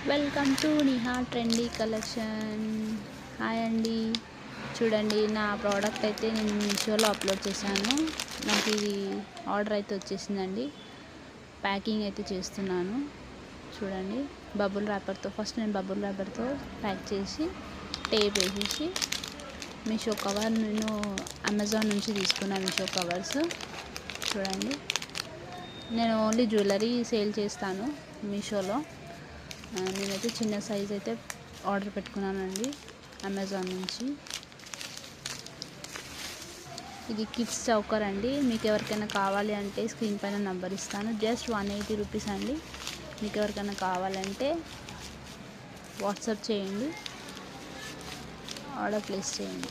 Welcome to Niha trendy collection. Hi అండి, చూడండి నా ప్రోడక్ట్ అయితే నేను మీషోలో అప్లోడ్ చేశాను. నాకు ఇది ఆర్డర్ అయితే వచ్చేసిందండి. ప్యాకింగ్ అయితే చేస్తున్నాను. చూడండి, బబుల్ ర్యాపర్తో ఫస్ట్ నేను బబుల్ ర్యాపర్తో ప్యాక్ చేసి టేప్ వేసేసి మీషో కవర్ నేను అమెజాన్ నుంచి తీసుకున్నాను. మీషో కవర్స్ చూడండి, నేను ఓన్లీ జ్యువెలరీ సేల్ చేస్తాను మీషోలో. నేనైతే చిన్న సైజ్ అయితే ఆర్డర్ పెట్టుకున్నానండి అమెజాన్ నుంచి. ఇది కిడ్స్ చౌకర్ అండి. మీకు ఎవరికైనా కావాలి అంటే స్క్రీన్ పైన నంబర్ ఇస్తాను. జస్ట్ 180 రూపీస్ అండి. మీకు ఎవరికైనా కావాలంటే వాట్సాప్ చేయండి, ఆర్డర్ ప్లేస్ చేయండి.